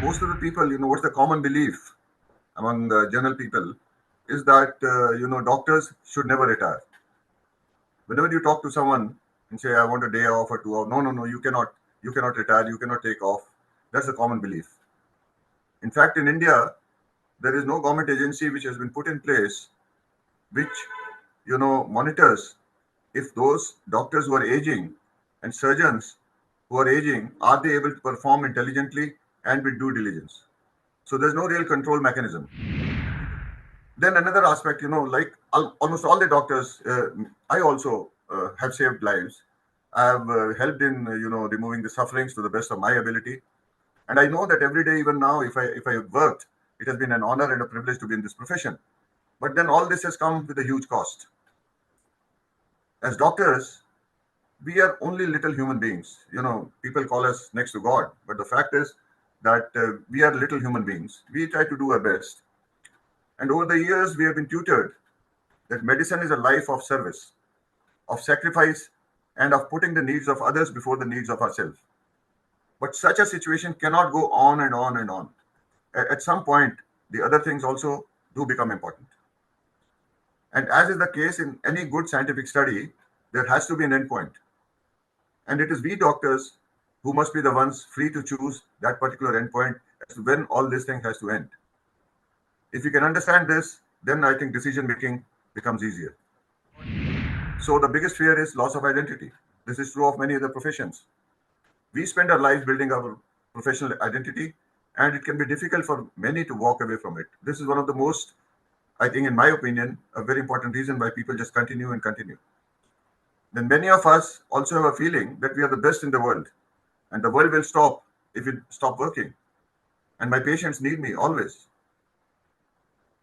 most of the people, what's the common belief among general people is that, doctors should never retire. Whenever you talk to someone and say, I want a day off or 2 hours, no, no, no, you cannot retire, you cannot take off. That's a common belief. In fact, in India, there is no government agency which has been put in place which, monitors if those doctors who are aging and surgeons who are aging, are they able to perform intelligently and with due diligence? So there's no real control mechanism. Then another aspect, like almost all the doctors, I also have saved lives. I have helped in, removing the sufferings to the best of my ability. And I know that every day, even now, if I worked, it has been an honor and a privilege to be in this profession. But then all this has come with a huge cost. As doctors, we are only little human beings. People call us next to God, but the fact is that we are little human beings. We try to do our best. And over the years, we have been tutored that medicine is a life of service, of sacrifice, and of putting the needs of others before the needs of ourselves. But such a situation cannot go on and on and on. At some point, the other things also do become important. And as is the case in any good scientific study, there has to be an endpoint. And it is we doctors who must be the ones free to choose that particular endpoint as to when all this thing has to end. If you can understand this, then I think decision making becomes easier. So the biggest fear is loss of identity. This is true of many other professions. We spend our lives building our professional identity, and it can be difficult for many to walk away from it. This is one of the most, I think, in my opinion, a very important reason why people just continue and continue. Then many of us also have a feeling that we are the best in the world, and the world will stop if we stop working. And my patients need me always.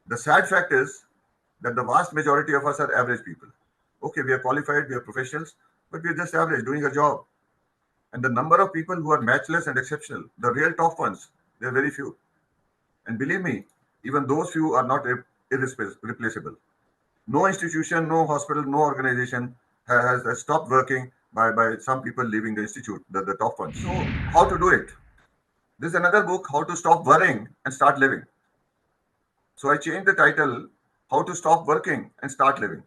The sad fact is that the vast majority of us are average people. Okay, we are qualified, we are professionals, but we are just average, doing a job. And the number of people who are matchless and exceptional, the real top ones, they are very few. And believe me, even those few are not irreplaceable. No institution, no hospital, no organization has stopped working by some people leaving the institute, the top ones. So, how to do it? This is another book, How to Stop Worrying and Start Living. So, I changed the title, How to Stop Working and Start Living.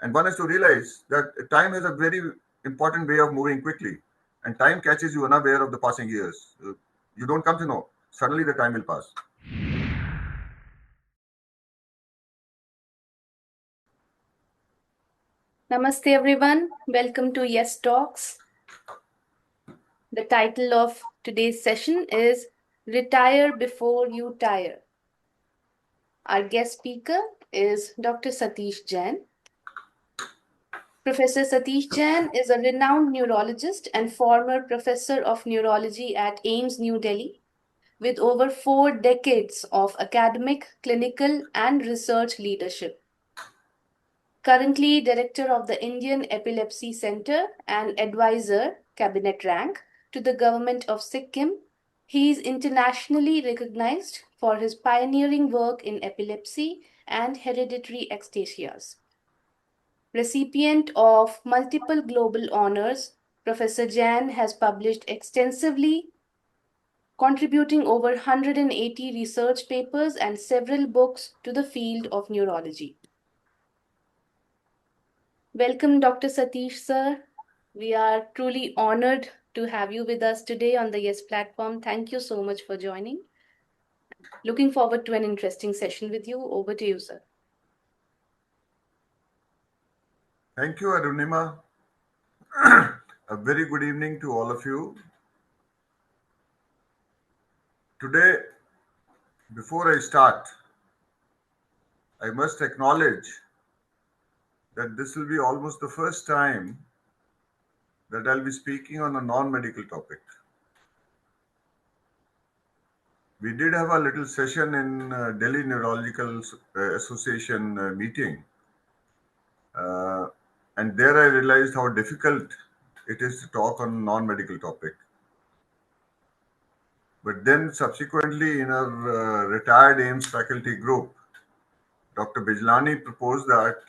And one has to realize that time has a very important way of moving quickly, and time catches you unaware of the passing years. You don't come to know. Suddenly, the time will pass. Namaste everyone. Welcome to Yes Talks. The title of today's session is Retire Before You Tire. Our guest speaker is Dr. Satish Jain. Professor Satish Jain is a renowned neurologist and former Professor of Neurology at AIIMS, New Delhi, with over 4 decades of academic, clinical, and research leadership. Currently Director of the Indian Epilepsy Center and Advisor, Cabinet rank, to the Government of Sikkim, he is internationally recognized for his pioneering work in epilepsy and hereditary ataxias. Recipient of multiple global honors, Professor Jain has published extensively, contributing over 180 research papers and several books to the field of neurology. Welcome, Dr. Satish, sir. We are truly honored to have you with us today on the Yes platform. Thank you so much for joining. Looking forward to an interesting session with you. Over to you, sir. Thank you, Arunima. A very good evening to all of you. Today, before I start, I must acknowledge that this will be almost the first time that I'll be speaking on a non-medical topic. We did have a little session in Delhi Neurological Association meeting, and there I realized how difficult it is to talk on a non-medical topic. But then subsequently in our retired AIIMS faculty group, Dr. Bijlani proposed that,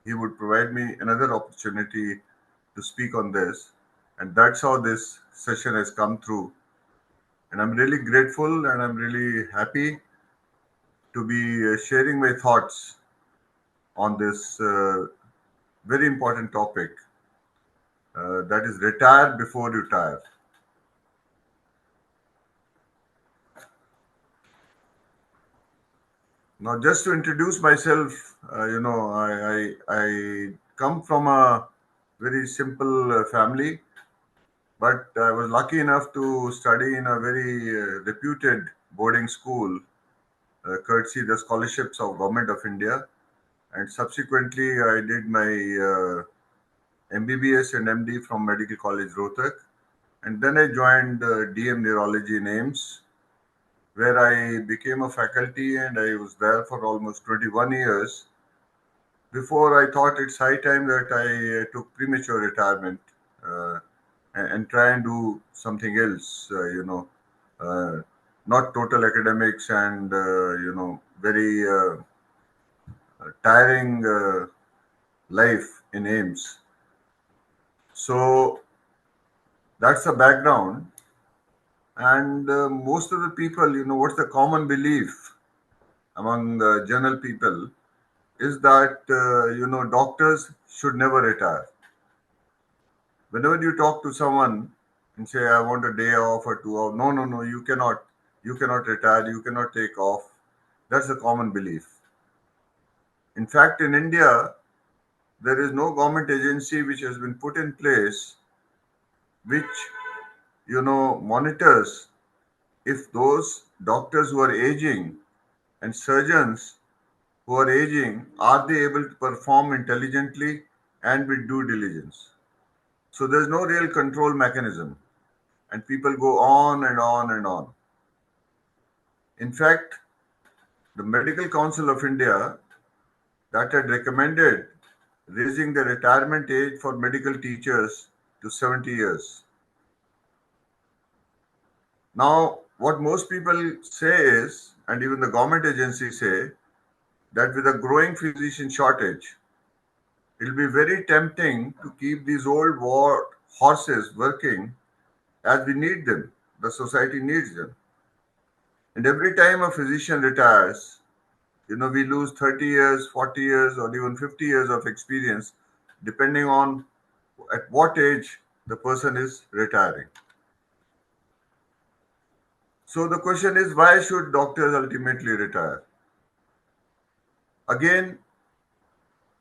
he would provide me another opportunity to speak on this. And that's how this session has come through. And I'm really grateful and I'm really happy to be sharing my thoughts on this very important topic, that is retire before you tire. Now, just to introduce myself, I come from a very simple family, but I was lucky enough to study in a very reputed boarding school, courtesy the scholarships of Government of India. And subsequently, I did my MBBS and MD from Medical College Rohtak. And then I joined DM Neurology in AIIMS, where I became a faculty and I was there for almost 21 years before I thought it's high time that I took premature retirement, uh, and try and do something else, uh, not total academics and, very tiring life in AIIMS. So that's the background. And most of the people, what's the common belief among general people is that, doctors should never retire. Whenever you talk to someone and say, I want a day off or 2 hours, no, no, no, you cannot retire, you cannot take off. That's a common belief. In fact, in India, there is no government agency which has been put in place which, monitors if those doctors who are aging and surgeons who are aging, are they able to perform intelligently and with due diligence? So there's no real control mechanism, and people go on and on and on. In fact, the Medical Council of India that had recommended raising the retirement age for medical teachers to 70 years. Now, what most people say is, and even the government agencies say, that with a growing physician shortage, it will be very tempting to keep these old war horses working as we need them. The society needs them. And every time a physician retires, we lose 30 years, 40 years, or even 50 years of experience, depending on at what age the person is retiring. So the question is, why should doctors ultimately retire? Again,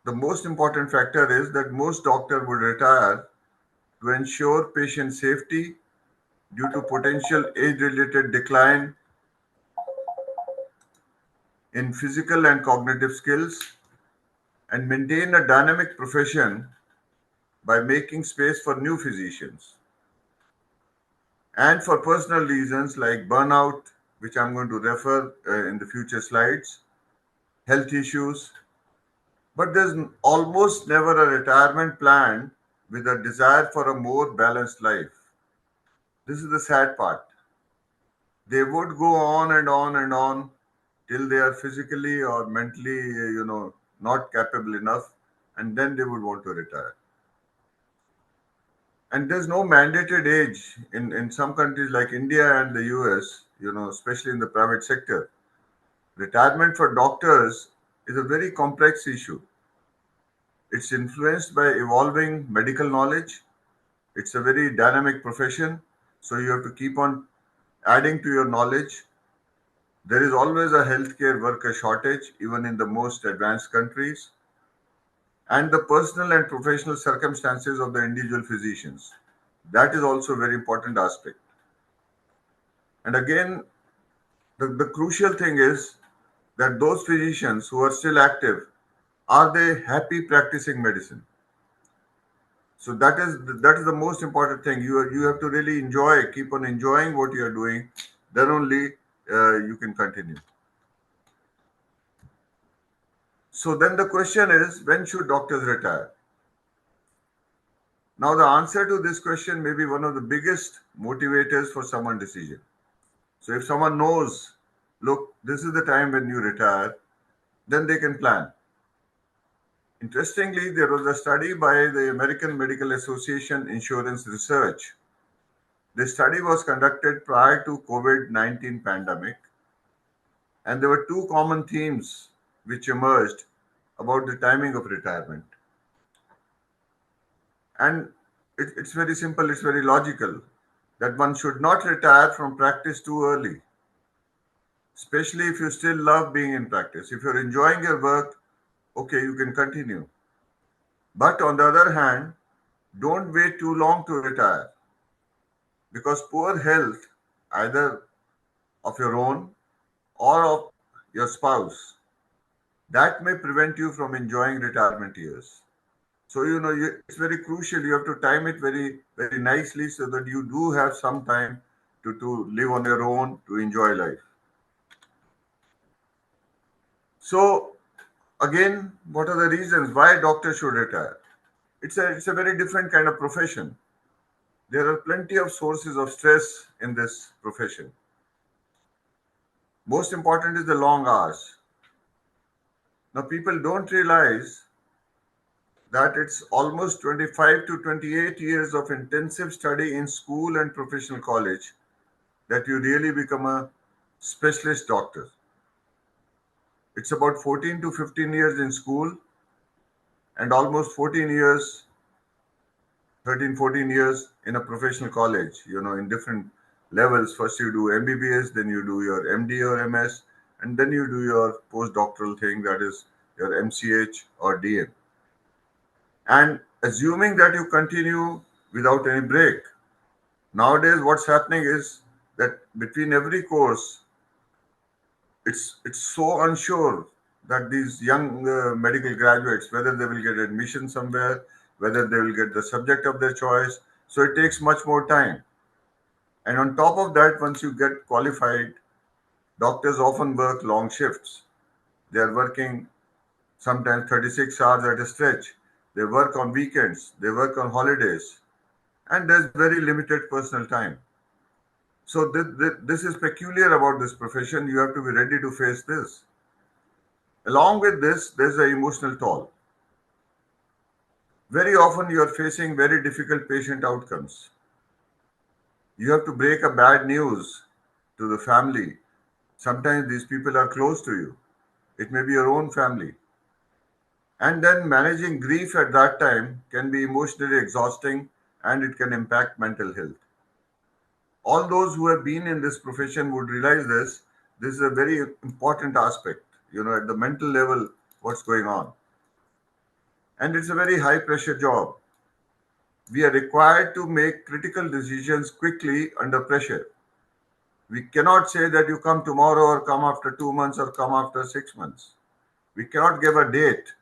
the most important factor is that most doctors would retire to ensure patient safety due to potential age-related decline in physical and cognitive skills, and maintain a dynamic profession by making space for new physicians. And for personal reasons like burnout, which I'm going to refer in the future slides, health issues, but there's almost never a retirement plan with a desire for a more balanced life. This is the sad part. They would go on and on and on till they are physically or mentally, not capable enough, and then they would want to retire. And there's no mandated age in some countries like India and the US, especially in the private sector. Retirement for doctors is a very complex issue. It's influenced by evolving medical knowledge. It's a very dynamic profession, so you have to keep on adding to your knowledge. There is always a healthcare worker shortage, even in the most advanced countries, and the personal and professional circumstances of the individual physicians. That is also a very important aspect. And again, the crucial thing is that those physicians who are still active, are they happy practicing medicine? So that is the most important thing. You have to really enjoy, keep on enjoying what you are doing. Then only you can continue. So then the question is, when should doctors retire? Now the answer to this question may be one of the biggest motivators for someone's decision. So if someone knows, look, this is the time when you retire, then they can plan. Interestingly, there was a study by the American Medical Association Insurance Research The study was conducted prior to COVID-19 pandemic, and there were two common themes which emerged about the timing of retirement. And it's very simple, it's very logical that one should not retire from practice too early, especially if you still love being in practice. If you're enjoying your work, okay, you can continue. But on the other hand, don't wait too long to retire because poor health, either of your own or of your spouse, that may prevent you from enjoying retirement years. So, it's very crucial. You have to time it very, very nicely so that you do have some time to live on your own, to enjoy life. So, again, what are the reasons why doctors should retire? It's a very different kind of profession. There are plenty of sources of stress in this profession. Most important is the long hours. Now, people don't realize that it's almost 25 to 28 years of intensive study in school and professional college that you really become a specialist doctor. It's about 14 to 15 years in school and almost 14 years, 13, 14 years in a professional college, in different levels. First you do MBBS, then you do your MD or MS, and then you do your postdoctoral thing, that is your MCH or DM. And assuming that you continue without any break. Nowadays, what's happening is that between every course, it's so unsure that these young medical graduates, whether they will get admission somewhere, whether they will get the subject of their choice. So it takes much more time. And on top of that, once you get qualified, doctors often work long shifts. They are working sometimes 36 hours at a stretch. They work on weekends, they work on holidays, and there's very limited personal time. So this is peculiar about this profession. You have to be ready to face this. Along with this, there's an emotional toll. Very often, you are facing very difficult patient outcomes. You have to break a bad news to the family. Sometimes these people are close to you. It may be your own family. And then managing grief at that time can be emotionally exhausting and it can impact mental health. All those who have been in this profession would realize this. This is a very important aspect, at the mental level, what's going on. And it's a very high pressure job. We are required to make critical decisions quickly under pressure. We cannot say that you come tomorrow or come after 2 months or come after 6 months. We cannot give a date.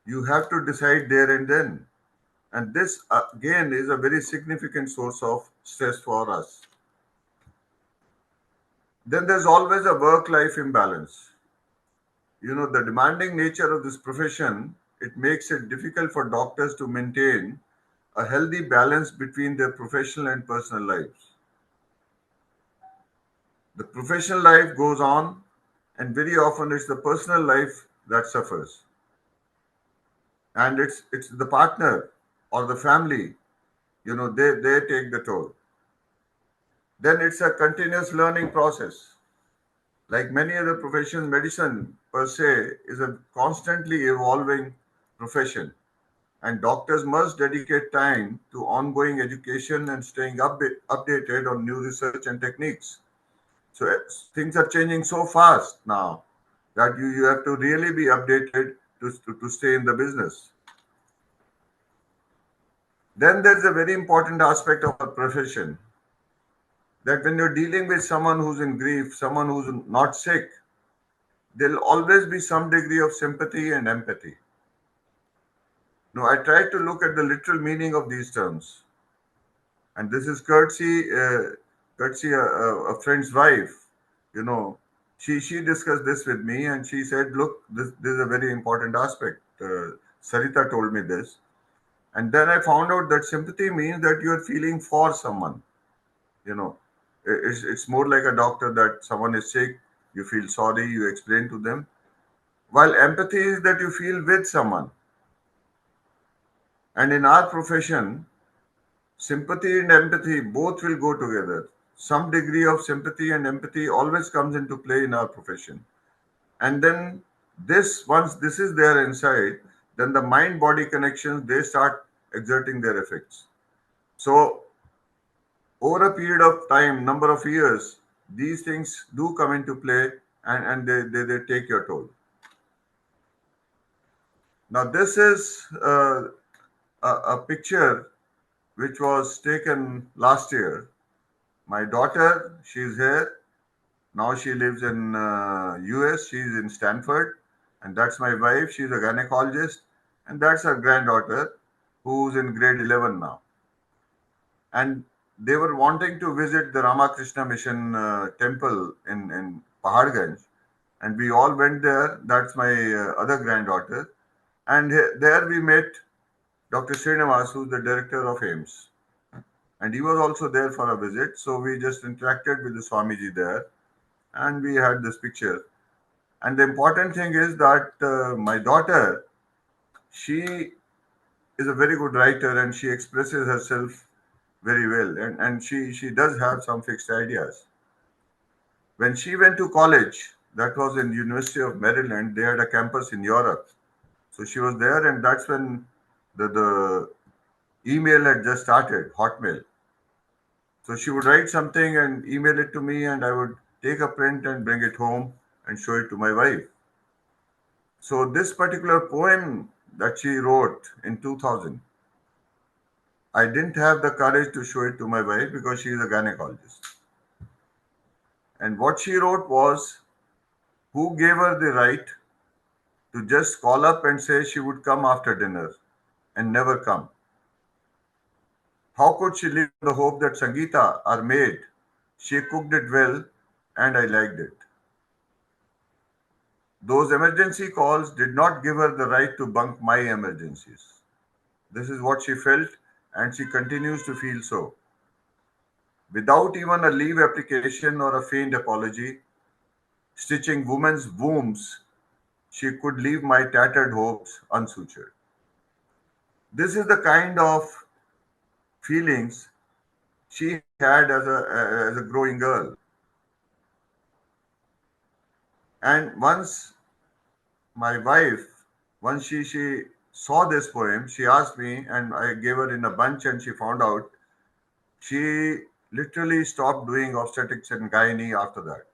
You have to decide there and then. And this, again, is a very significant source of stress for us. Then there's always a work life imbalance. The demanding nature of this profession, it makes it difficult for doctors to maintain a healthy balance between their professional and personal lives. The professional life goes on, and very often it's the personal life that suffers. And it's the partner or the family, they take the toll. Then it's a continuous learning process. Like many other professions, medicine per se is a constantly evolving profession, and doctors must dedicate time to ongoing education and staying updated on new research and techniques. So things are changing so fast now that you have to really be updated to stay in the business. Then there's a very important aspect of our profession that when you're dealing with someone who's in grief, someone who's not sick, there'll always be some degree of sympathy and empathy. Now, I try to look at the literal meaning of these terms, and this is courtesy a friend's wife. You know, she discussed this with me, and she said, "Look, this is a very important aspect." Sarita told me this, and then I found out that sympathy means that you are feeling for someone. You know, it's more like a doctor that someone is sick, you feel sorry, you explain to them. While empathy is that you feel with someone. And in our profession, sympathy and empathy both will go together. Some degree of sympathy and empathy always comes into play in our profession. And then this, once this is there inside, then the mind body connections, they start exerting their effects. So over a period of time, number of years, these things do come into play, and they take your toll. Now this is a picture which was taken last year. My daughter, she's here. Now she lives in US. She's in Stanford. And that's my wife. She's a gynecologist. And that's her granddaughter who's in grade 11 now. And they were wanting to visit the Ramakrishna Mission temple in Paharganj. And we all went there. That's my other granddaughter. And there we met Dr. Srinivas, who's the director of AIIMS. And he was also there for a visit. So we just interacted with the Swamiji there, and we had this picture. And the important thing is that my daughter, she is a very good writer and she expresses herself very well. And she does have some fixed ideas. When she went to college, that was in University of Maryland, they had a campus in Europe. So she was there, and that's when the email had just started, Hotmail. So she would write something and email it to me, and I would take a print and bring it home and show it to my wife. So this particular poem that she wrote in 2000, I didn't have the courage to show it to my wife because she is a gynecologist. And what she wrote was, who gave her the right to just call up and say she would come after dinner and never come? How could she live on the hope that Sangeeta, our maid, she cooked it well and I liked it? Those emergency calls did not give her the right to bunk my emergencies. This is what she felt, and she continues to feel so. Without even a leave application or a faint apology, stitching women's wombs, she could leave my tattered hopes unsutured. This is the kind of feelings she had as a growing girl. And my wife, once she saw this poem, she asked me, and I gave her in a bunch, and she found out she literally stopped doing obstetrics and gynae after that.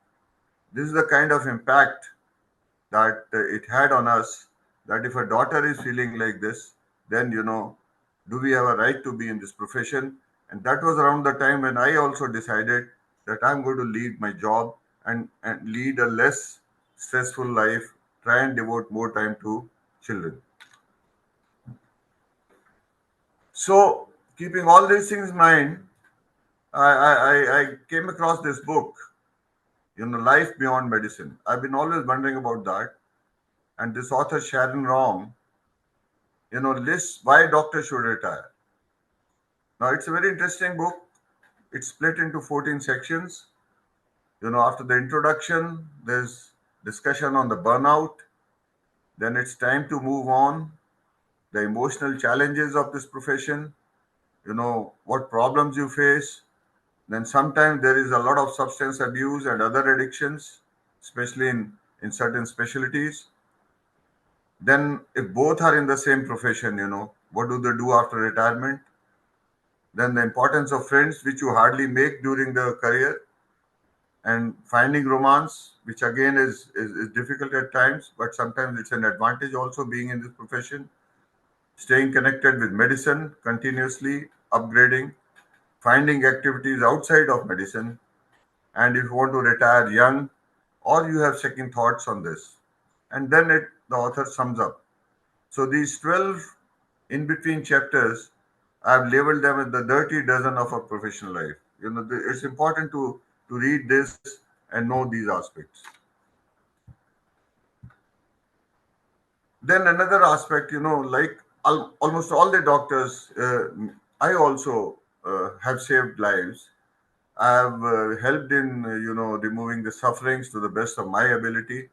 This is the kind of impact that it had on us, that if a daughter is feeling like this, then, do we have a right to be in this profession? And that was around the time when I also decided that I'm going to leave my job and lead a less stressful life, try and devote more time to children. So, keeping all these things in mind, I came across this book, Life Beyond Medicine. I've been always wondering about that. And this author, Sharon Rom, lists why doctors should retire. Now, it's a very interesting book. It's split into 14 sections. After the introduction, there's discussion on the burnout. Then it's time to move on, the emotional challenges of this profession, what problems you face. Then sometimes there is a lot of substance abuse and other addictions, especially in certain specialties. Then, if both are in the same profession, what do they do after retirement? Then the importance of friends, which you hardly make during the career, and finding romance, which again is difficult at times, but sometimes it's an advantage also being in this profession. Staying connected with medicine, continuously upgrading, finding activities outside of medicine, and if you want to retire young, or you have second thoughts on this. And then the author sums up. So these 12 in between chapters, I've labeled them as the dirty dozen of a professional life. It's important to read this and know these aspects. Then another aspect, like almost all the doctors, I also have saved lives. I have helped in, removing the sufferings to the best of my ability.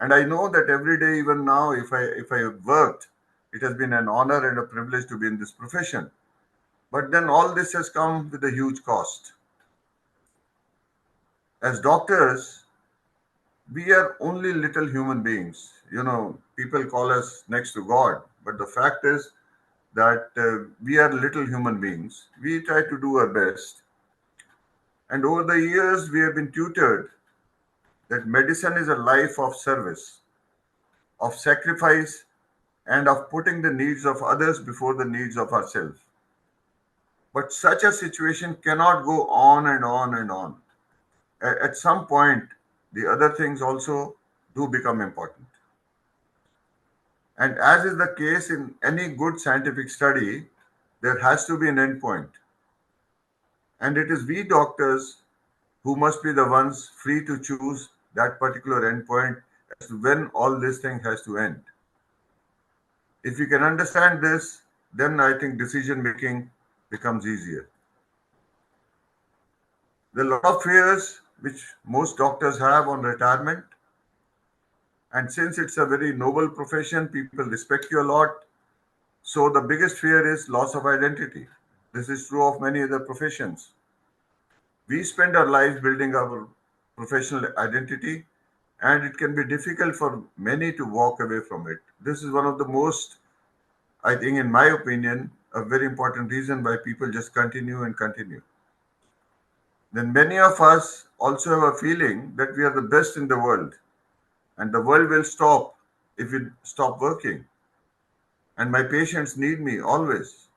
And I know that every day, even now, if I worked, it has been an honor and a privilege to be in this profession. But then all this has come with a huge cost. As doctors, we are only little human beings. People call us next to God, but the fact is that we are little human beings. We try to do our best. And over the years, we have been tutored that medicine is a life of service, of sacrifice, and of putting the needs of others before the needs of ourselves. But such a situation cannot go on and on and on. At some point, the other things also do become important. And as is the case in any good scientific study, there has to be an endpoint. And it is we doctors who must be the ones free to choose that particular endpoint as to when all this thing has to end. If we can understand this, then I think decision making becomes easier. There are a lot of fears which most doctors have on retirement. And since it's a very noble profession, people respect you a lot. So the biggest fear is loss of identity. This is true of many other professions. We spend our lives building our professional identity, and it can be difficult for many to walk away from it. This is one of the most, I think, in my opinion, a very important reason why people just continue and continue. Then many of us also have a feeling that we are the best in the world, and the world will stop if we stop working. And my patients need me always.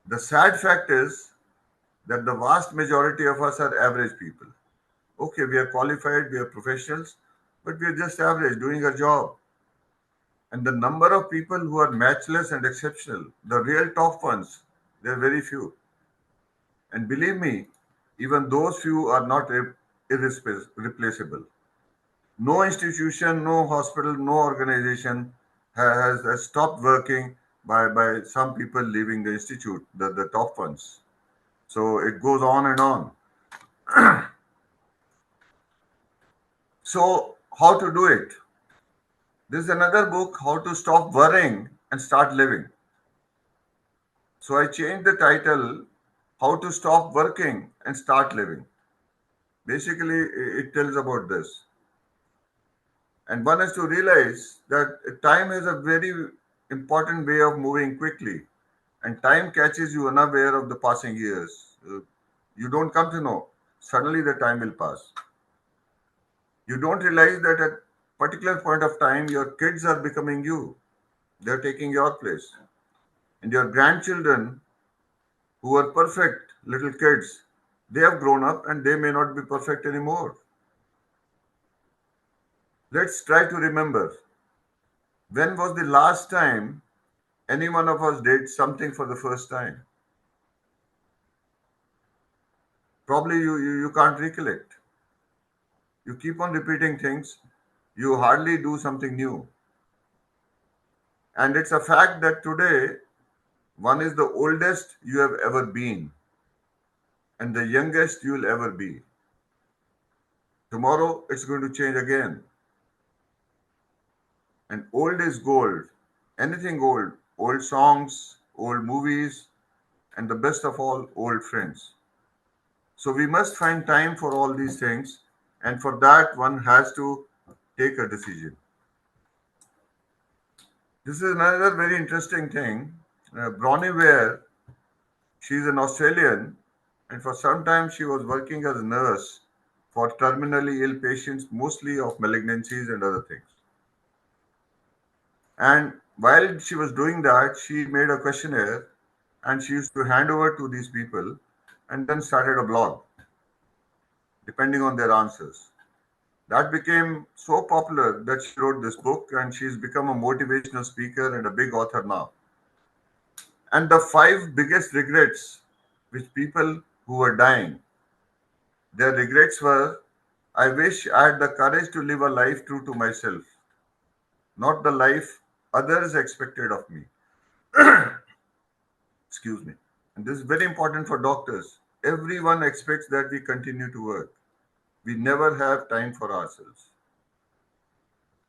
The sad fact is that the vast majority of us are average people. Okay, we are qualified, we are professionals, but we are just average doing our job. And the number of people who are matchless and exceptional, the real top ones, they are very few. And believe me, even those few are not irreplaceable. No institution, no hospital, no organization has stopped working by some people leaving the institute, the top ones. So it goes on and on. So, how to do it? This is another book, How to Stop Worrying and Start Living. So, I changed the title, How to Stop Working and Start Living. Basically, it tells about this. And one has to realize that time is a very important way of moving quickly, and time catches you unaware of the passing years. You don't come to know. Suddenly, the time will pass. You don't realize that at particular point of time, your kids are becoming you. They're taking your place. And your grandchildren, who are perfect little kids, they have grown up and they may not be perfect anymore. Let's try to remember, when was the last time any one of us did something for the first time? Probably you can't recollect. You keep on repeating things, you hardly do something new. And it's a fact that today one is the oldest you have ever been and the youngest you will ever be. Tomorrow it's going to change again. And old is gold. Anything old. Old songs, old movies, and the best of all, old friends. So we must find time for all these things, and for that, one has to take a decision. This is another very interesting thing. Bronnie Ware, she's an Australian, and for some time she was working as a nurse for terminally ill patients, mostly of malignancies and other things. And while she was doing that, she made a questionnaire and she used to hand over to these people and then started a blog, depending on their answers. That became so popular that she wrote this book and she's become a motivational speaker and a big author now. And the five biggest regrets which people who were dying, their regrets were, I wish I had the courage to live a life true to myself, not the life others expected of me. Excuse me. And this is very important for doctors. Everyone expects that we continue to work. We never have time for ourselves.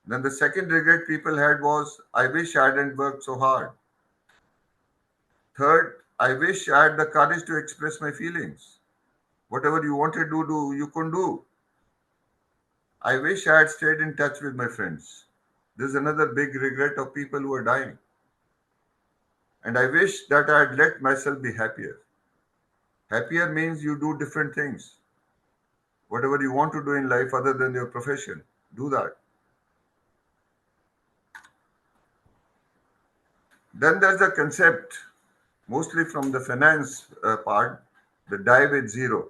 Then the second regret people had was, I wish I hadn't worked so hard. Third, I wish I had the courage to express my feelings. Whatever you wanted to do, you couldn't do. I wish I had stayed in touch with my friends. This is another big regret of people who are dying. And I wish that I had let myself be happier. Happier means you do different things. Whatever you want to do in life other than your profession, do that. Then there's the concept, mostly from the finance part, the die with zero.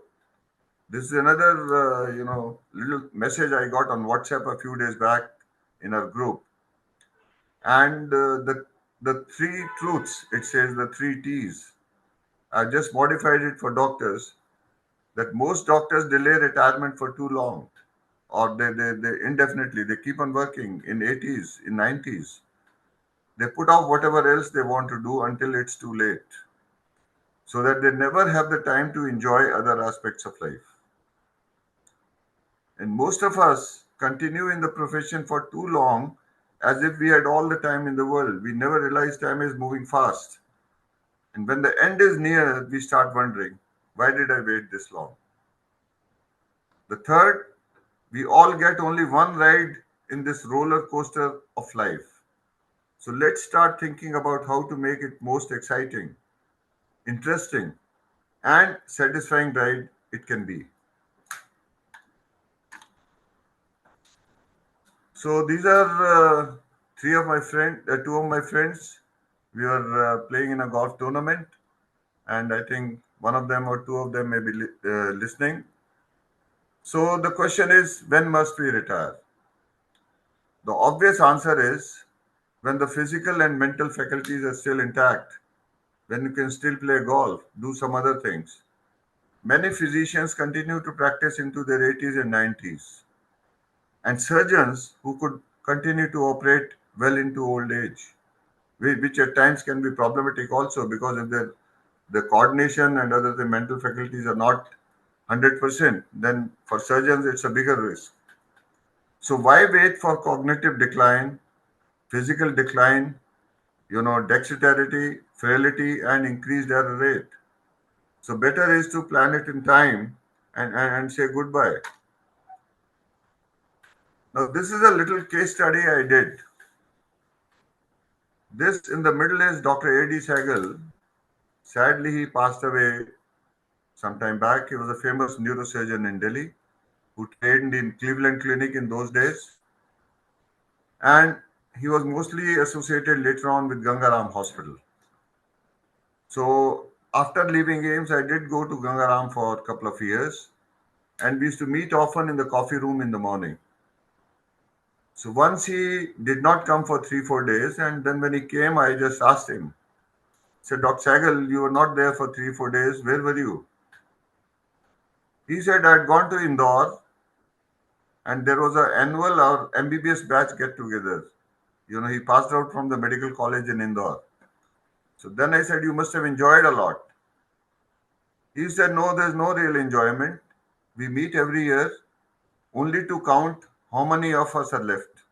This is another, little message I got on WhatsApp a few days back in our group. And the three truths, it says the three T's. I just modified it for doctors that most doctors delay retirement for too long, or they indefinitely. They keep on working in 80s, in 90s. They put off whatever else they want to do until it's too late, so that they never have the time to enjoy other aspects of life. And most of us continue in the profession for too long as if we had all the time in the world. We never realize time is moving fast. And when the end is near, we start wondering, why did I wait this long? The third, we all get only one ride in this roller coaster of life. So let's start thinking about how to make it most exciting, interesting, and satisfying ride it can be. So these are two of my friends. We were playing in a golf tournament, and I think one of them or two of them may be listening. So the question is, when must we retire? The obvious answer is when the physical and mental faculties are still intact, when you can still play golf, do some other things. Many physicians continue to practice into their 80s and 90s, and surgeons who could continue to operate well into old age, which at times can be problematic also because if the coordination and other the mental faculties are not 100%, then for surgeons it's a bigger risk. So why wait for cognitive decline, physical decline, dexterity, frailty, and increased error rate? So better is to plan it in time and say goodbye. Now this is a little case study I did. This in the middle is Dr. A.D. Sehgal. Sadly, he passed away some time back. He was a famous neurosurgeon in Delhi who trained in Cleveland Clinic in those days. And he was mostly associated later on with Gangaram Hospital. So after leaving AIIMS, I did go to Gangaram for a couple of years. And we used to meet often in the coffee room in the morning. So once he did not come for 3, 4 days. And then when he came, I just asked him, said, Dr. Sehgal, you were not there for 3, 4 days. Where were you? He said, I had gone to Indore and there was an annual or MBBS batch get together. He passed out from the medical college in Indore. So then I said, you must have enjoyed a lot. He said, no, there's no real enjoyment. We meet every year only to count how many of us are left.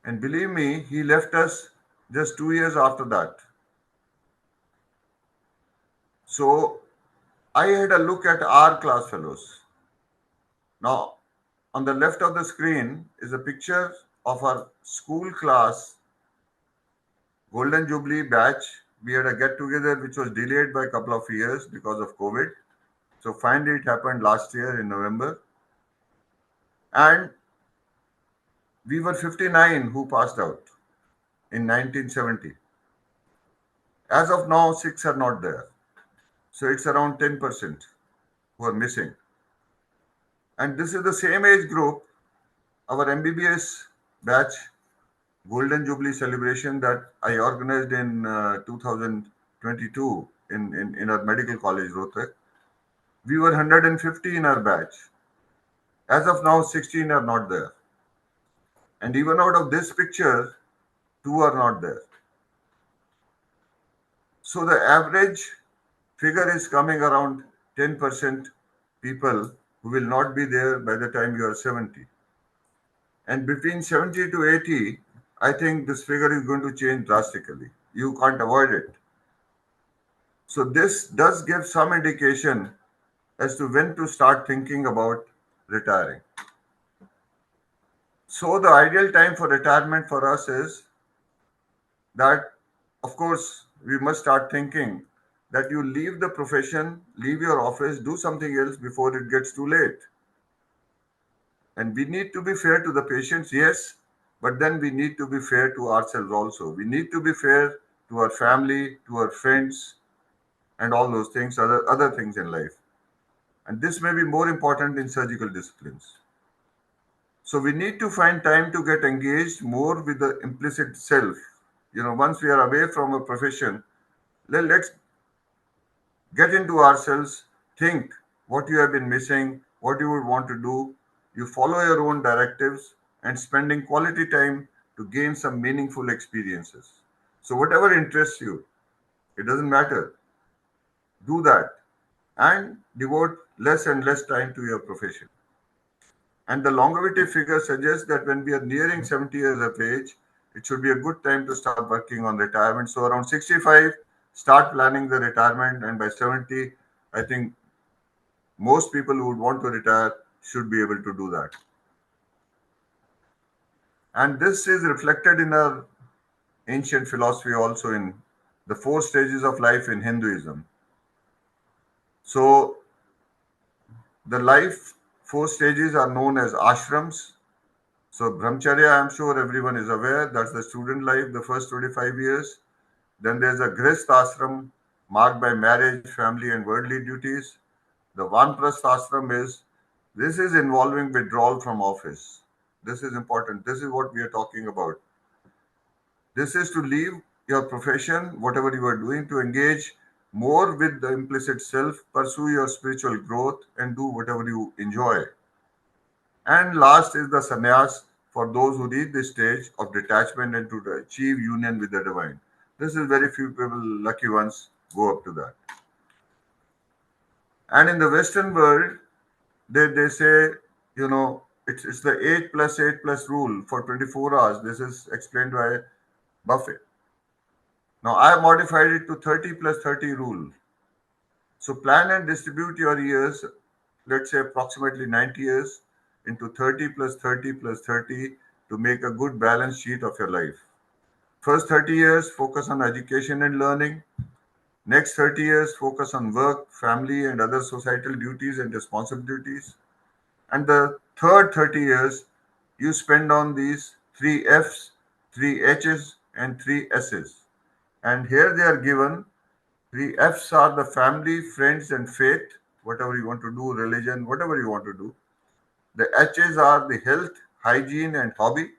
And believe me, he left us just 2 years after that. So I had a look at our class fellows. Now, on the left of the screen is a picture of our school class Golden Jubilee batch. We had a get together which was delayed by a couple of years because of COVID. So finally, it happened last year in November. And we were 59 who passed out in 1970. As of now, 6 are not there. So it's around 10% who are missing. And this is the same age group, our MBBS batch Golden Jubilee celebration that I organized in 2022 in our medical college, Rohtak. We were 150 in our batch. As of now, 16 are not there. And even out of this picture, 2 are not there. So the average figure is coming around 10% people who will not be there by the time you are 70. And between 70 to 80, I think this figure is going to change drastically. You can't avoid it. So this does give some indication as to when to start thinking about retiring. So the ideal time for retirement for us is that, of course, we must start thinking that you leave the profession, leave your office, do something else before it gets too late. And we need to be fair to the patients, yes, but then we need to be fair to ourselves also. We need to be fair to our family, to our friends, and all those things, other things in life. And this may be more important in surgical disciplines. So we need to find time to get engaged more with the implicit self. Once we are away from a profession, let's get into ourselves, think what you have been missing, what you would want to do. You follow your own directives and spending quality time to gain some meaningful experiences. So, whatever interests you, it doesn't matter, do that and devote less and less time to your profession. And the longevity figure suggests that when we are nearing 70 years of age, it should be a good time to start working on retirement. So, around 65, start planning the retirement, and by 70, I think most people who would want to retire should be able to do that. And this is reflected in our ancient philosophy also in the four stages of life in Hinduism. So the life four stages are known as ashrams. So brahmacharya, I'm sure everyone is aware, that's the student life, the first 25 years. Then there's a grihast ashram marked by marriage, family, and worldly duties. The Vanprasth ashram this is involving withdrawal from office. This is important. This is what we are talking about. This is to leave your profession, whatever you are doing, to engage more with the implicit self, pursue your spiritual growth, and do whatever you enjoy. And last is the sannyas for those who reach this stage of detachment and to achieve union with the divine. This is very few people, lucky ones, go up to that. And in the Western world, they say, it's the 8 plus 8 plus rule for 24 hours. This is explained by Buffett. Now I have modified it to 30 plus 30 rule. So plan and distribute your years, let's say approximately 90 years, into 30 plus 30 plus 30 to make a good balance sheet of your life. First 30 years, focus on education and learning. Next 30 years, focus on work, family, and other societal duties and responsibilities. And the third 30 years, you spend on these three F's, three H's, and three S's. And here they are given. Three F's are the family, friends, and faith, whatever you want to do, religion, whatever you want to do. The H's are the health, hygiene, and hobby.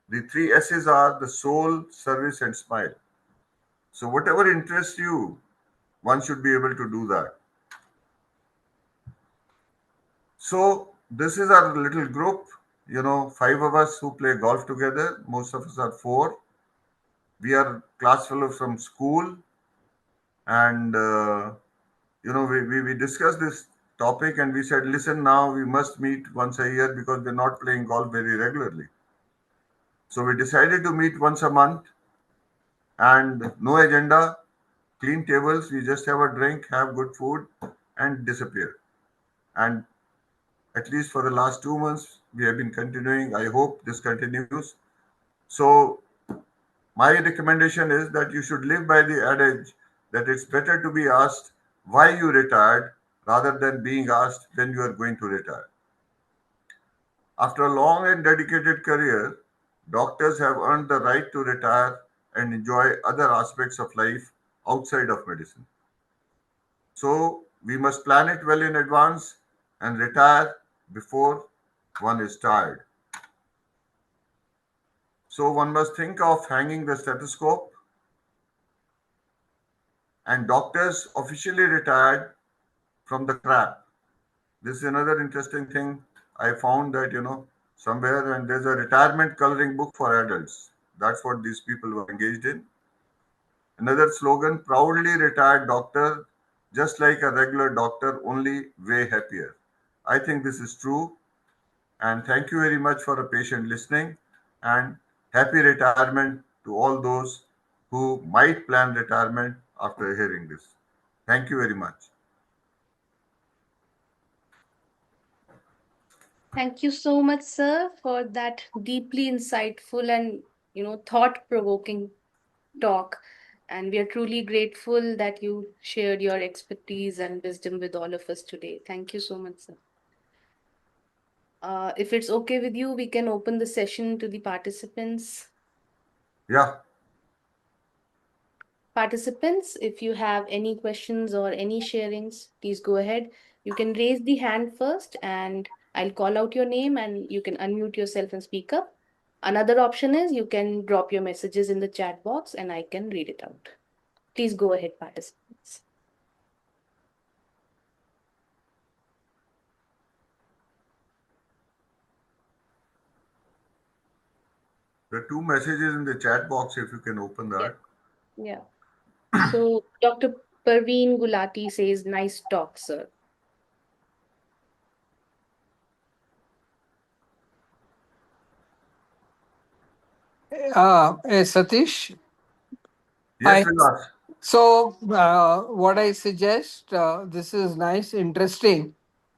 The three S's are the soul, service, and smile. So, whatever interests you, one should be able to do that. So, this is our little group, five of us who play golf together. Most of us are four. We are class fellows from school, and we discussed this topic and we said, listen, now we must meet once a year because we're not playing golf very regularly. So we decided to meet once a month and no agenda, clean tables. We just have a drink, have good food, and disappear. And at least for the last 2 months, we have been continuing. I hope this continues. So my recommendation is that you should live by the adage that it's better to be asked why you retired rather than being asked when you are going to retire. After a long and dedicated career, doctors have earned the right to retire and enjoy other aspects of life outside of medicine. So we must plan it well in advance and retire before one is tired. So one must think of hanging the stethoscope, and doctors officially retired from the crap. This is another interesting thing I found that, somewhere, and there's a retirement coloring book for adults. That's what these people were engaged in. Another slogan, proudly retired doctor, just like a regular doctor, only way happier. I think this is true. And thank you very much for a patient listening and happy retirement to all those who might plan retirement after hearing this. Thank you very much. Thank you so much, sir, for that deeply insightful and thought-provoking talk. And we are truly grateful that you shared your expertise and wisdom with all of us today. Thank you so much, sir. If it's okay with you, we can open the session to the participants. Yeah, Participants, if you have any questions or any sharings, please go ahead. You can raise the hand first, and I'll call out your name and you can unmute yourself and speak up. Another option is you can drop your messages in the chat box and I can read it out. Please go ahead, participants. there are two messages in the chat box if you can open Yeah. that. Yeah. So Dr. Parveen Gulati says, nice talk, sir. Satish, Yes, hi. Vilas. So, what I suggest, this is nice, interesting,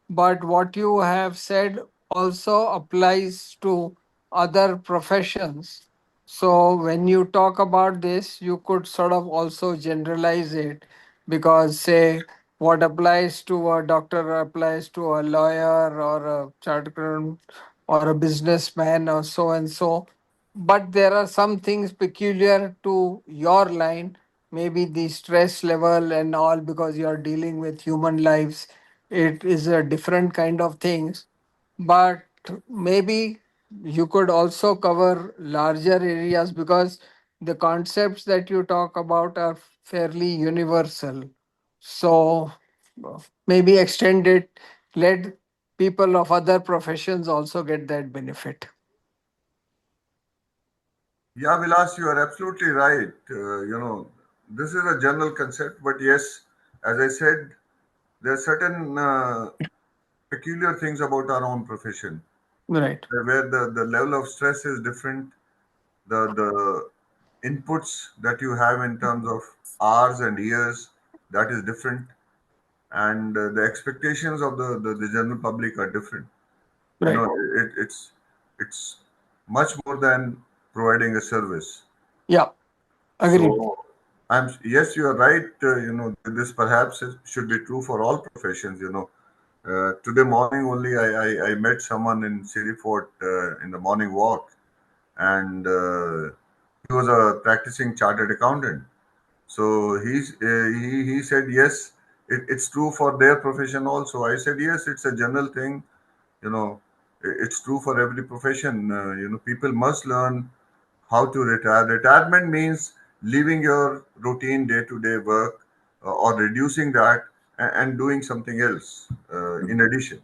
but what you have said also applies to other professions. So, when you talk about this, you could sort of also generalize it because, say, what applies to a doctor applies to a lawyer or a chartered accountant or a businessman or so and so. But there are some things peculiar to your line, maybe the stress level and all, because you're dealing with human lives. It is a different kind of things, but maybe you could also cover larger areas because the concepts that you talk about are fairly universal. So maybe extend it, let people of other professions also get that benefit. Yeah, Vilas, you are absolutely right. This is a general concept, but yes, as I said, there are certain peculiar things about our own profession Right, where the level of stress is different, the inputs that you have in terms of hours and years, that is different, and the expectations of the general public are different. You know, right. it's much more than providing a service. Yeah, agreed. So yes, you are right. This perhaps should be true for all professions. Today morning only I met someone in City Fort in the morning walk, and he was a practicing chartered accountant. So he said yes, it's true for their profession also. I said yes, it's a general thing. You know, it's true for every profession. People must learn how to retire. Retirement means leaving your routine day to day work or reducing that and doing something else in addition.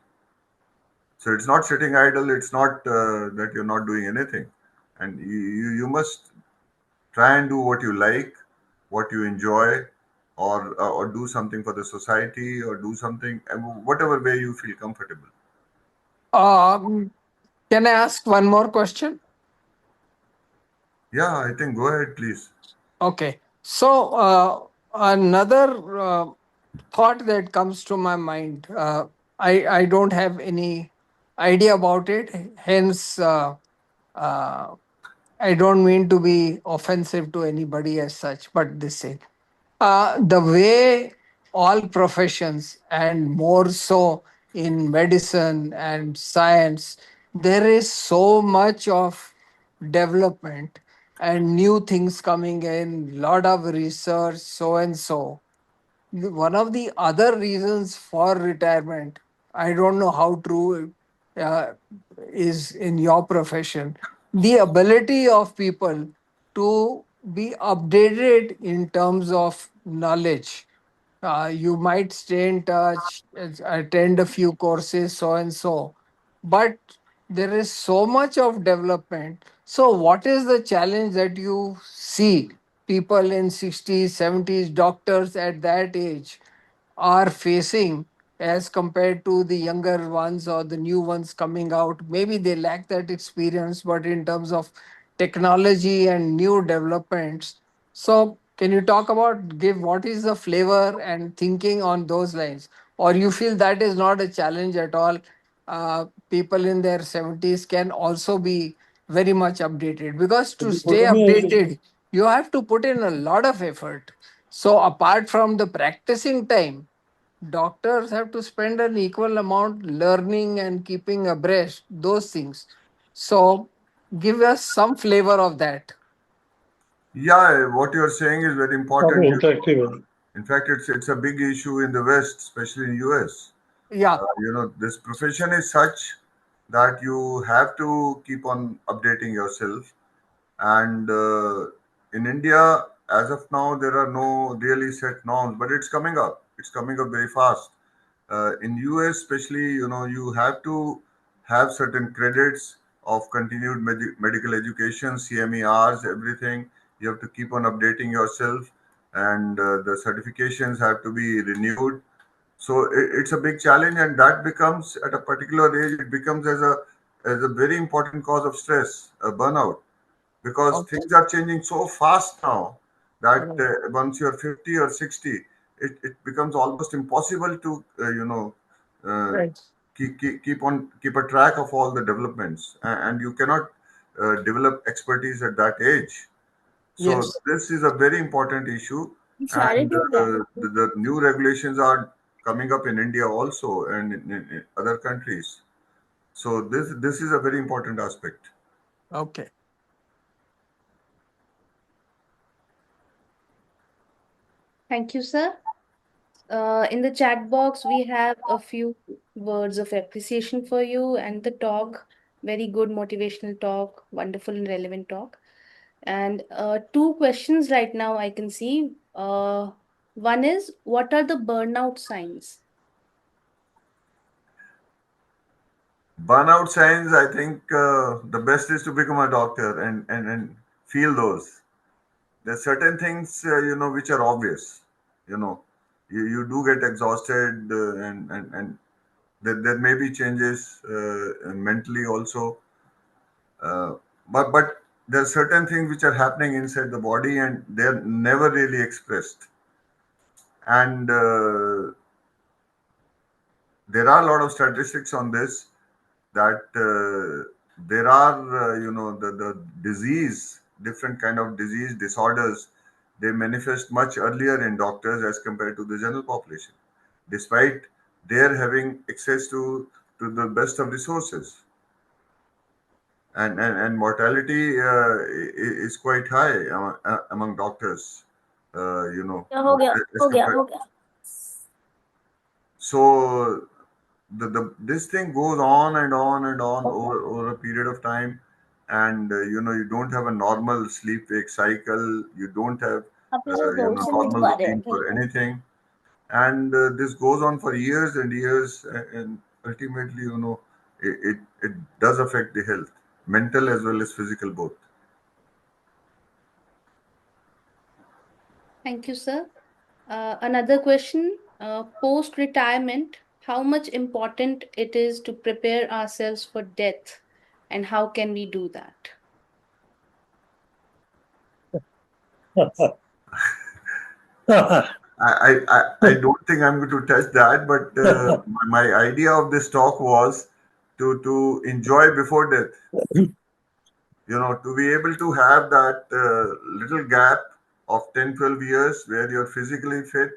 So it's not sitting idle. It's not that you're not doing anything, and you must try and do what you like, what you enjoy, or do something for the society, or do something whatever way you feel comfortable. Um, can I ask one more question? Yeah, I think go ahead, please. Okay. So, another thought that comes to my mind, I don't have any idea about it, hence, uh, I don't mean to be offensive to anybody as such, but this thing. The way all professions, and more so in medicine and science, there is so much of development and new things coming in, lot of research, so and so. One of the other reasons for retirement, I don't know how true uh, is in your profession, the ability of people to be updated in terms of knowledge. You might stay in touch, attend a few courses, so and so, but there is so much of development. So, what is the challenge that you see people in 60s, 70s, doctors at that age are facing as compared to the younger ones or the new ones coming out? Maybe they lack that experience, but in terms of technology and new developments, So, can you talk about, give what is the flavor and thinking on those lines? Or you feel that is not a challenge at all? People in their 70s can also be very much updated, because to stay updated, you have to put in a lot of effort. So, apart from the practicing time, doctors have to spend an equal amount learning and keeping abreast those things. So, give us some flavor of that. Yeah, what you're saying is very important. Interactive. In fact, it's a big issue in the West, especially in US. Yeah. This profession is such that you have to keep on updating yourself. And in India, as of now, there are no really set norms, but it's coming up. It's coming up very fast. In US, especially, you have to have certain credits of continued medical education, CMERs, everything. You have to keep on updating yourself, and the certifications have to be renewed. So it's a big challenge, and that becomes at a particular age, it becomes as a very important cause of stress, burnout, because Okay. things are changing so fast now that Right. once you're 50 or 60, it becomes almost impossible to uh, Right. keep a track of all the developments, and you cannot develop expertise at that age. So Yes. this is a very important issue, and Charity of that. the new regulations are coming up in India also, and in other countries. So this is a very important aspect. Okay. Thank you, sir. In the chat box, we have a few words of appreciation for you and the talk. Very good motivational talk, wonderful and relevant talk. And two questions right now I can see. One is, what are the burnout signs? Burnout signs, I think the best is to become a doctor and feel those. There's certain things, which are obvious. You know, you do get exhausted, and there may be changes mentally also. Uh, but there are certain things which are happening inside the body, and they're never really expressed. And there are a lot of statistics on this, that there are the disease, different kind of disease disorders, they manifest much earlier in doctors as compared to the general population, despite their having access to the best of resources. And mortality is quite high among doctors, as compared. So this thing goes on and on and on over a period of time, and you don't have a normal sleep wake cycle, you don't have normal routine for anything, and this goes on for years and years, and ultimately, it does affect the health, mental as well as physical both. Thank you, sir. Another question, post retirement, how much important it is to prepare ourselves for death, and how can we do that? I don't think I'm going to touch that, but my idea of this talk was to enjoy before death. To be able to have that little gap of 10, 12 years where you're physically fit,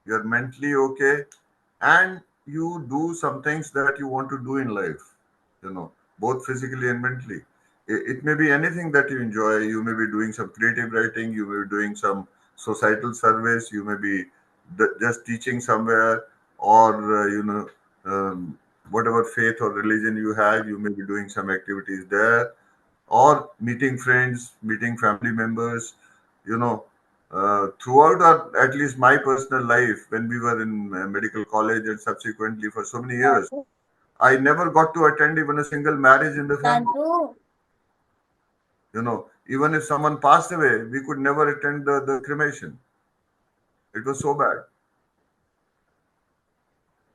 you're mentally okay, and you do some things that you want to do in life, both physically and mentally. It may be anything that you enjoy. You may be doing some creative writing, you may be doing some societal service, you may be just teaching somewhere, or, whatever faith or religion you have, you may be doing some activities there, or meeting friends, meeting family members, throughout our, at least my personal life, when we were in medical college and subsequently for so many years, I never got to attend even a single marriage in the family. Even if someone passed away, we could never attend the cremation. It was so bad.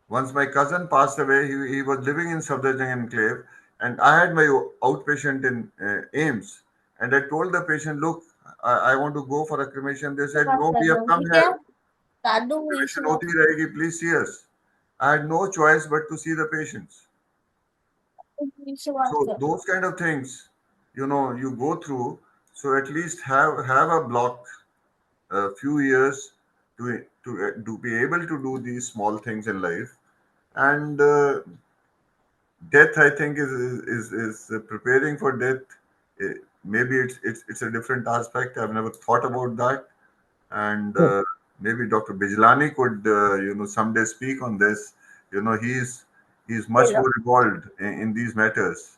Once my cousin passed away, he was living in Safdarjung enclave, and I had my outpatient in AIIMS. And I told the patient, look, I want to go for a cremation. They said, no, we have come here. Cremation hoti rahegi, please see us. I had no choice but to see the patients. So those kind of things, you go through. So at least have a block, a few years to be able to do these small things in life. And death, I think, is preparing for death. Maybe it's a different aspect. I've never thought about that, and maybe Dr. Bijlani could someday speak on this. He's much more involved in these matters.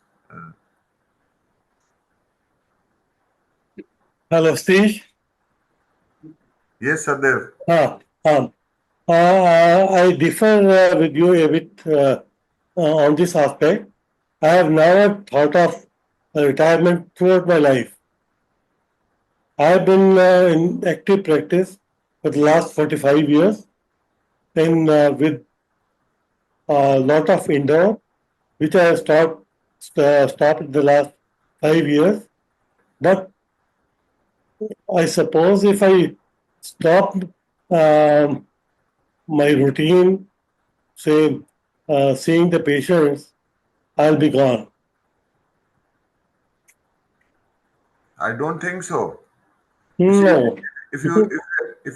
Hello, Steve. Yes, Sadev. I differ with you a bit on this aspect. I have never thought of retirement throughout my life. I have been in active practice for the last 45 years, and with a lot of indoor, which I have stopped in the last 5 years. But I suppose if I stop my routine, say, seeing the patients, I'll be gone. I don't think so. You see, No. if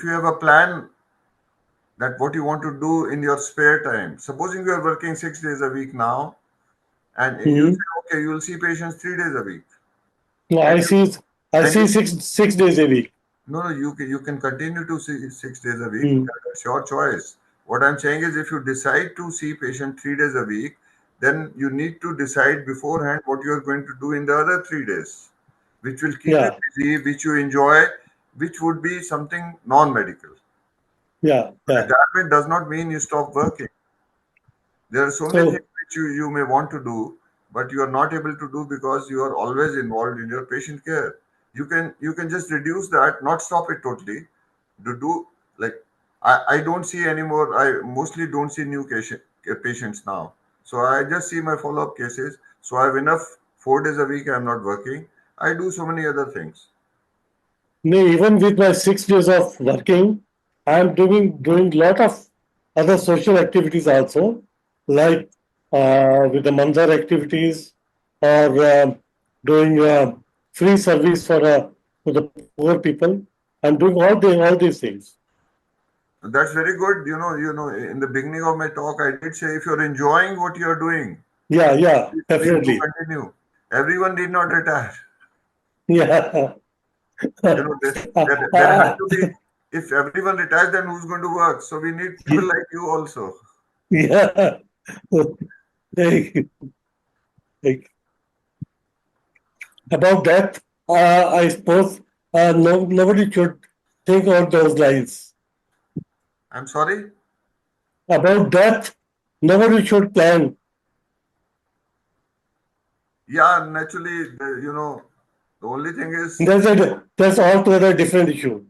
you have a plan that what you want to do in your spare time, supposing you are working 6 days a week now, and you say, okay, you will see patients 3 days a week. No, And I see 6 days a week. No, you can continue to see 6 days a week. That's your choice. What I'm saying is, if you decide to see patient 3 days a week, then you need to decide beforehand what you are going to do in the other 3 days, which will keep you busy, which you enjoy, which would be something non-medical. Retirement does not mean you stop working. There are so many things which you may want to do, but you are not able to do because you are always involved in your patient care. You can just reduce that, not stop it totally. To do like I don't see anymore. I mostly don't see new patients now. So I just see my follow-up cases. So I have enough 4 days a week. I'm not working. I do so many other things. Even with my 6 days of working, I'm doing lot of other social activities also, like with the Manzar activities or doing free service for the poor people. I'm doing all these things. That's very good. In the beginning of my talk, I did say if you're enjoying what you're doing, Yeah, please do definitely. continue. Everyone did not retire. Yeah. There has to be. If everyone retires, then who's going to work? So we need people like you also. Yeah. About that, I suppose nobody should think on those lines. I'm sorry? About that, nobody should plan. Yeah, naturally, the only thing is. That's altogether a different issue.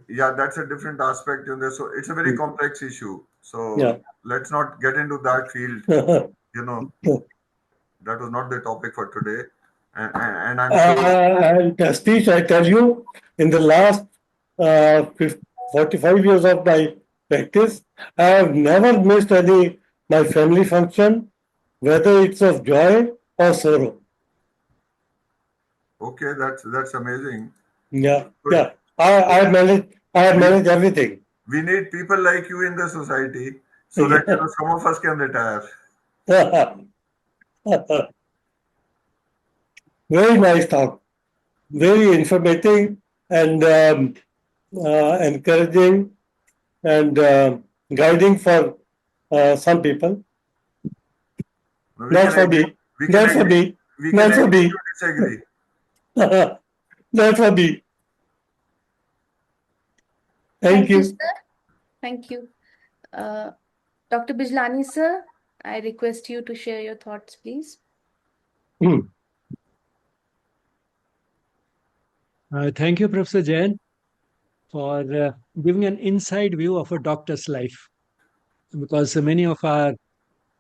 Yeah, that's a different aspect in there. So it's a very complex issue. So let's not get into that field. That was not the topic for today. And I'm sure. And Satish, I tell you, in the last 45 years of my practice, I have never missed my family function, whether it's of joy or sorrow. Okay, that's amazing. Yeah. I manage everything. We need people like you in the society so that some of us can retire. Very nice talk. Very informative and encouraging and guiding for some people. Not for me. Not for me. Not for me. Disagree. Not for me. Thank you. Sir. Thank you. Dr. Bijlani, sir, I request you to share your thoughts, please. Thank you, Professor Jain, for giving an inside view of a doctor's life. Because many of our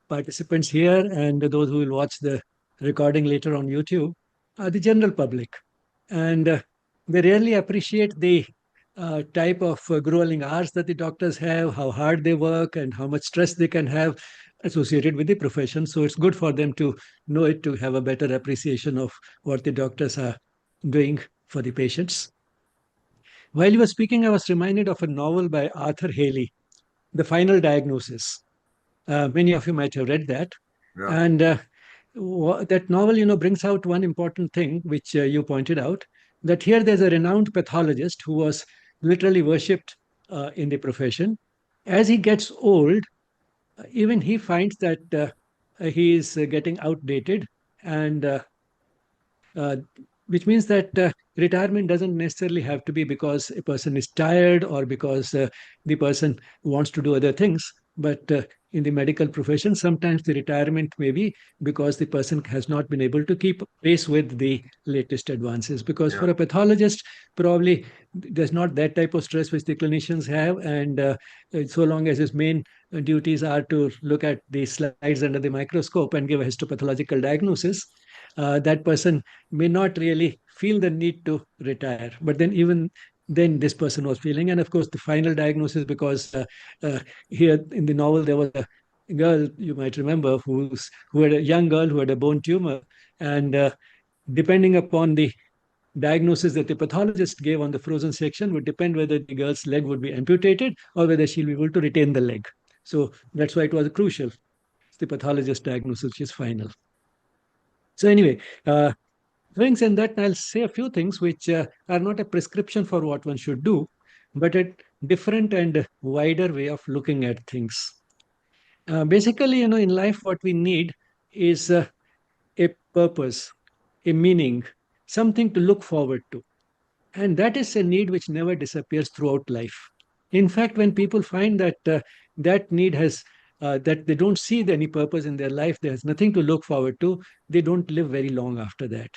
participants here and those who will watch the recording later on YouTube are the general public. And they rarely appreciate the type of grueling hours that the doctors have, how hard they work, and how much stress they can have associated with the profession. So it's good for them to know it, to have a better appreciation of what the doctors are doing for the patients. While you were speaking, I was reminded of a novel by Arthur Haley, The Final Diagnosis. Many of you might have read that. Yeah. And that novel, brings out one important thing, which you pointed out, that here there's a renowned pathologist who was literally worshipped in the profession. As he gets old, even he finds that he is getting outdated, and uh, which means that retirement doesn't necessarily have to be because a person is tired or because the person wants to do other things. But in the medical profession, sometimes the retirement may be because the person has not been able to keep pace with the latest advances. Because Yeah. for a pathologist, probably there's not that type of stress which the clinicians have. And so long as his main duties are to look at the slides under the microscope and give a histopathological diagnosis, that person may not really feel the need to retire. But then, even then, this person was feeling. And of course, the final diagnosis, because uh, here in the novel, there was a girl, you might remember, who had a young girl who had a bone tumor. And depending upon the diagnosis that the pathologist gave on the frozen section would depend whether the girl's leg would be amputated or whether she'll be able to retain the leg. So that's why it was crucial. It's the pathologist diagnosis which is final. So anyway, having said that, I'll say a few things which are not a prescription for what one should do, but a different and wider way of looking at things. Basically, in life, what we need is a purpose, a meaning, something to look forward to. And that is a need which never disappears throughout life. In fact, when people find that that need has, that they don't see any purpose in their life, there's nothing to look forward to, they don't live very long after that.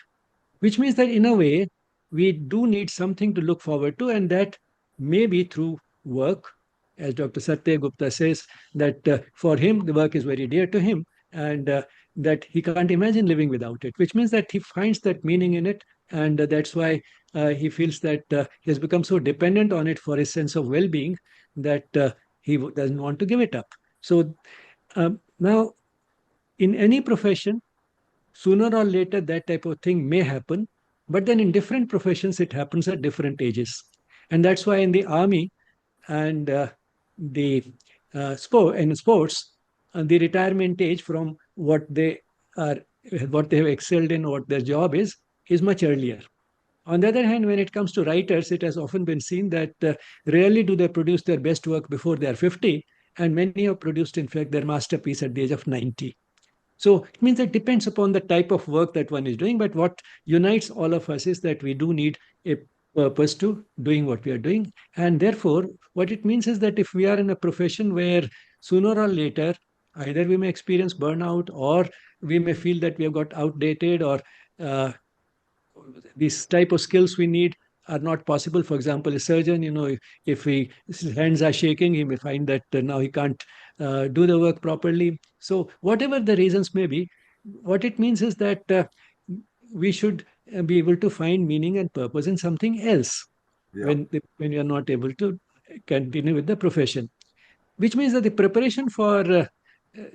Which means that in a way, we do need something to look forward to, and that may be through work. As Dr. Satya Gupta says, that for him, the work is very dear to him, and that he can't imagine living without it, which means that he finds that meaning in it. And that's why he feels that he has become so dependent on it for his sense of well being that he doesn't want to give it up. So now, in any profession, sooner or later that type of thing may happen, but then in different professions it happens at different ages. And that's why in the army and the in sports, the retirement age from are what they have excelled in, what their job is much earlier. On the other hand, when it comes to writers, it has often been seen that rarely do they produce their best work before they are 50, and many have produced, in fact, their masterpiece at the age of 90. So it means it depends upon the type of work that one is doing. But what unites all of us is that we do need a purpose to doing what we are doing. And therefore, what it means is that if we are in a profession where sooner or later, either we may experience burnout or we may feel that we have got outdated or uh, these type of skills we need are not possible. For example, a surgeon, if his hands are shaking, he may find that now he can't do the work properly. So whatever the reasons may be, what it means is that we should be able to find meaning and purpose in something else Yeah. when you are not able to continue with the profession. Which means that the preparation for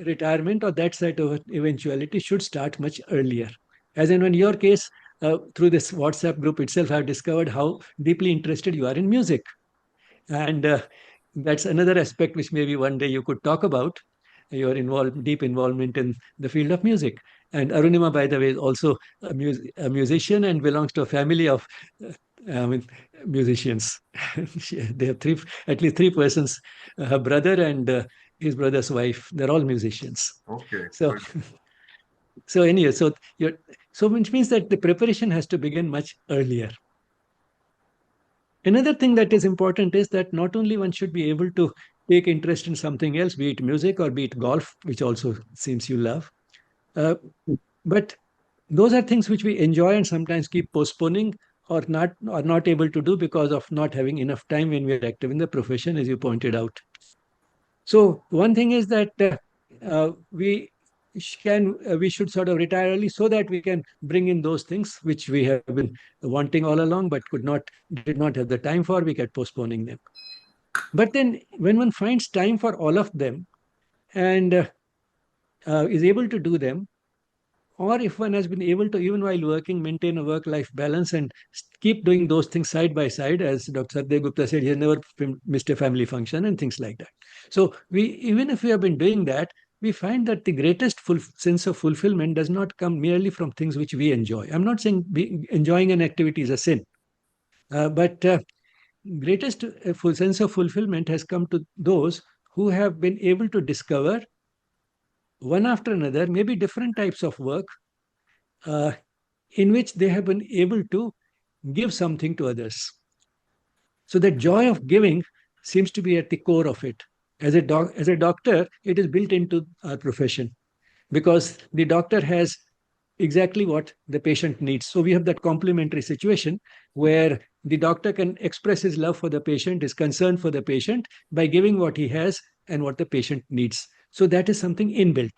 retirement or that side of eventuality should start much earlier. As in your case, through this WhatsApp group itself, I've discovered how deeply interested you are in music. And that's another aspect which maybe one day you could talk about, your deep involvement in the field of music. And Arunima, by the way, is also a musician and belongs to a family of I mean, musicians. They have at least three persons, her brother and his brother's wife. They're all musicians. Okay. So, Good. so anyway, so which means that the preparation has to begin much earlier. Another thing that is important is that not only one should be able to take interest in something else, be it music or be it golf, which also seems you love, uh, but those are things which we enjoy and sometimes keep postponing or not able to do because of not having enough time when we are active in the profession, as you pointed out. So one thing is that we we should sort of retire early so that we can bring in those things which we have been wanting all along but did not have the time for. We kept postponing them. But then when one finds time for all of them and is able to do them, or if one has been able to, even while working, maintain a work-life balance and keep doing those things side by side, as Dr. Satdev Gupta said, he has never missed a family function and things like that. So even if we have been doing that, we find that the greatest sense of fulfillment does not come merely from things which we enjoy. I'm not saying enjoying an activity is a sin, but greatest full sense of fulfillment has come to those who have been able to discover one after another, maybe different types of work, in which they have been able to give something to others. So the joy of giving seems to be at the core of it. As a doctor, it is built into our profession because the doctor has exactly what the patient needs. So we have that complementary situation where the doctor can express his love for the patient, his concern for the patient by giving what he has and what the patient needs. So that is something inbuilt.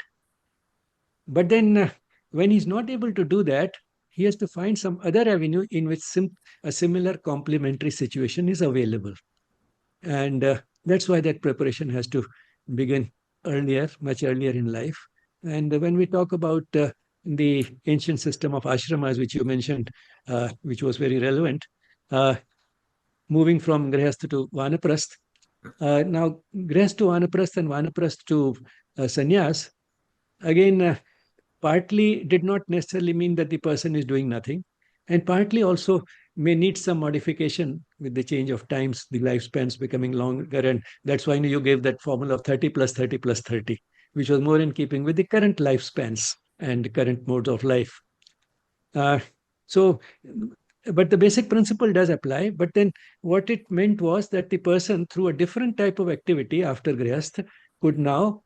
But then when he's not able to do that, he has to find some other avenue in which a similar complementary situation is available. And that's why that preparation has to begin earlier, much earlier in life. And when we talk about the ancient system of ashramas, which you mentioned, which was very relevant, moving from grihastha to vanaprasth. Now, grihastha to vanaprasth and vanaprasth to sannyas, again, partly did not necessarily mean that the person is doing nothing, and partly also may need some modification with the change of times, the lifespans becoming longer. And that's why you gave that formula of 30 plus 30 plus 30, which was more in keeping with the current lifespans and current modes of life. So, but the basic principle does apply. But then what it meant was that the person, through a different type of activity after grihastha, could now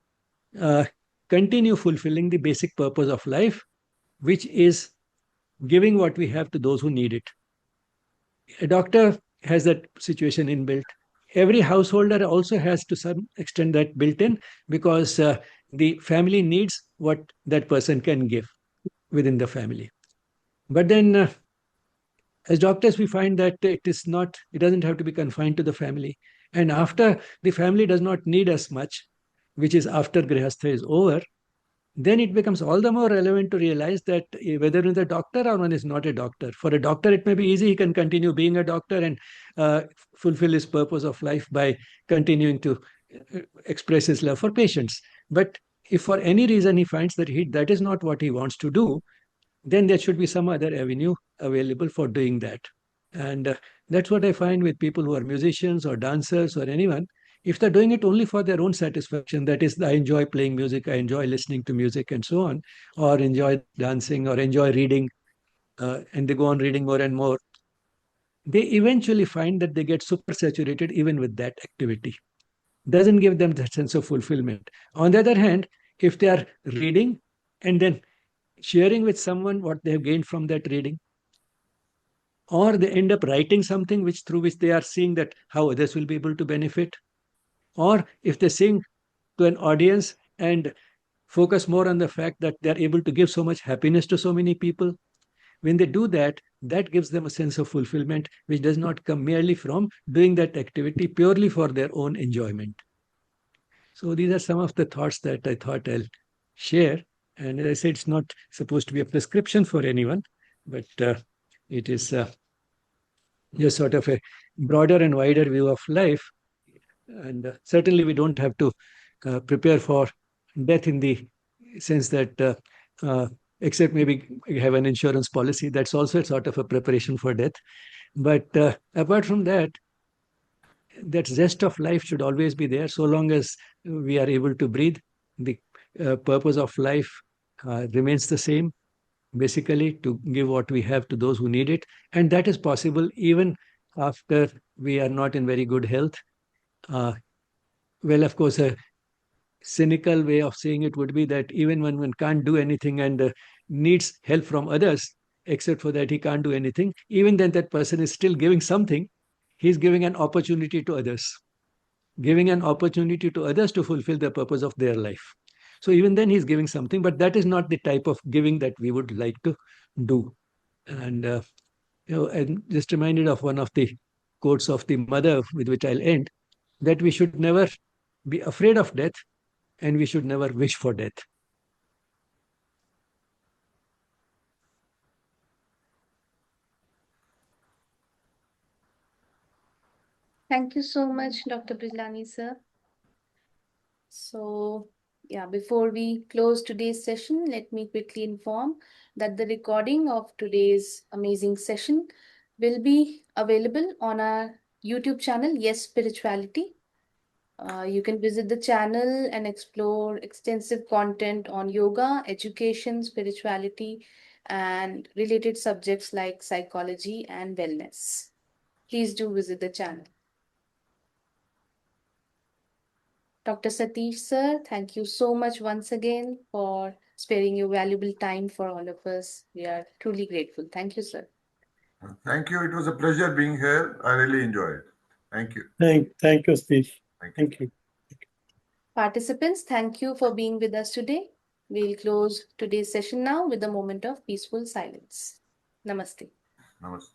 continue fulfilling the basic purpose of life, which is giving what we have to those who need it. A doctor has that situation inbuilt. Every householder also has to some extent that built in because the family needs what that person can give within the family. But then as doctors, we find that it doesn't have to be confined to the family. And after the family does not need as much, which is after grihastha is over, then it becomes all the more relevant to realize that whether one is a doctor or one is not a doctor. For a doctor, it may be easy. He can continue being a doctor and fulfill his purpose of life by continuing to express his love for patients. But if for any reason he finds that that is not what he wants to do, then there should be some other avenue available for doing that. And that's what I find with people who are musicians or dancers or anyone. If they're doing it only for their own satisfaction, that is, I enjoy playing music, I enjoy listening to music and so on, or enjoy dancing or enjoy reading, and they go on reading more and more, they eventually find that they get super saturated even with that activity. Doesn't give them that sense of fulfillment. On the other hand, if they are reading and then sharing with someone what they have gained from that reading, or they end up writing something through which they are seeing that how others will be able to benefit, or if they sing to an audience and focus more on the fact that they are able to give so much happiness to so many people, when they do that, that gives them a sense of fulfillment, which does not come merely from doing that activity purely for their own enjoyment. So these are some of the thoughts that I thought I'll share. And as I said, it's not supposed to be a prescription for anyone, but it is just sort of a broader and wider view of life. And certainly we don't have to prepare for death in the sense that, except maybe you have an insurance policy, that's also a sort of a preparation for death. But apart from that, that zest of life should always be there so long as we are able to breathe. The purpose of life remains the same, basically to give what we have to those who need it. And that is possible even after we are not in very good health. Well, of course, a cynical way of saying it would be that even when one can't do anything and needs help from others, except for that he can't do anything, even then that person is still giving something. He's giving an opportunity to others, giving an opportunity to others to fulfill the purpose of their life. So even then he's giving something, but that is not the type of giving that we would like to do. And I'm just reminded of one of the quotes of the mother with which I'll end, that we should never be afraid of death and we should never wish for death. Thank you so much, Dr. Brijlani, sir. So, yeah, before we close today's session, let me quickly inform that the recording of today's amazing session will be available on our YouTube channel, Yes Spirituality. You can visit the channel and explore extensive content on yoga, education, spirituality, and related subjects like psychology and wellness. Please do visit the channel. Dr. Satish, sir, thank you so much once again for sparing your valuable time for all of us. We are truly grateful. Thank you, sir. Thank you. It was a pleasure being here. I really enjoyed it. Thank you. Thank you, Steve. Thank you. Thank you. Participants, thank you for being with us today. We'll close today's session now with a moment of peaceful silence. Namaste. Namaste.